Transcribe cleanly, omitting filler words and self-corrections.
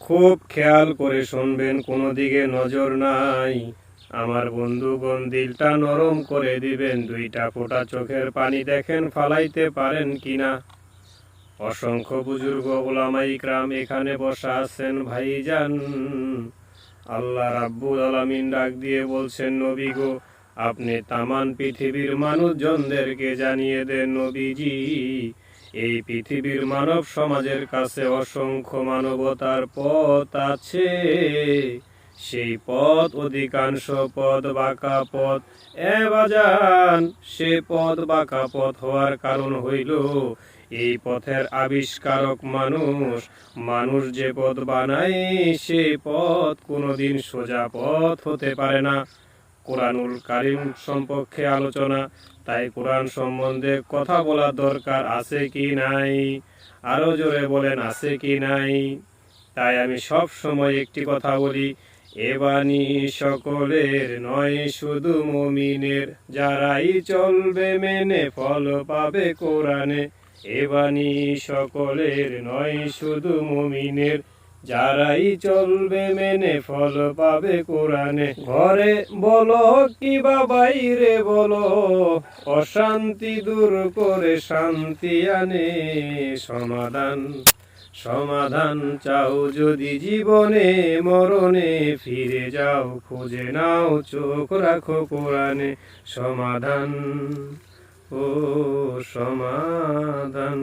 খুব খেয়াল করে শুনবেন, কোনো দিকে নজর নাই। আমার বন্ধুগণ, দিলটা নরম করে দিবেন, দুইটা ফোঁটা চোখের পানি দেখেন ফালাইতে পারেন কিনা। অসংখ্য বুজুর্গ ওলামা ইকরাম এখানে বসা আছেন ভাইজান। আল্লাহ রাব্বুল আলামিন ডাক দিয়ে বলছেন, নবী গো, আপনি তামান পৃথিবীর মানুষজনদেরকে জানিয়ে দেন, নবীজি, এই পৃথিবীর মানব সমাজের কাছে অসংখ্য মানবতার পথ আছে। সেই পথ অধিকাংশ পথ বাঁকা পথ। বাজান, সে পথ বাঁকা পথ হওয়ার কারণ হইল এই পথের আবিষ্কারক মানুষ। মানুষ যে পথ বানায় সে পথ কোনোদিন সোজা পথ হতে পারে না। কোরআনুল কারীম সম্পর্কে আলোচনা, তাই কোরআন সম্বন্ধে কথা বলা দরকার আছে কি নাই? আরো জোরে বলেন, আছে কি নাই? তাই আমি সব সময় একটি কথা বলি, এ বাণী সকলের নয়, শুধু মুমিনের, যারাই চলবে মেনে ফল পাবে কোরআনে। এ বাণী সকলের নয়, শুধু মুমিনের, যারাই চলবে মেনে ফল পাবে কোরআনে। ঘরে বলো কিবা বাইরে বলো, অশান্তি দূর করে শান্তি আনে। সমাধান চাও যদি জীবনে, মরণে ফিরে যাও, খুঁজে নাও, চোখ রাখো কোরআনে। সমাধান, ও সমাধান।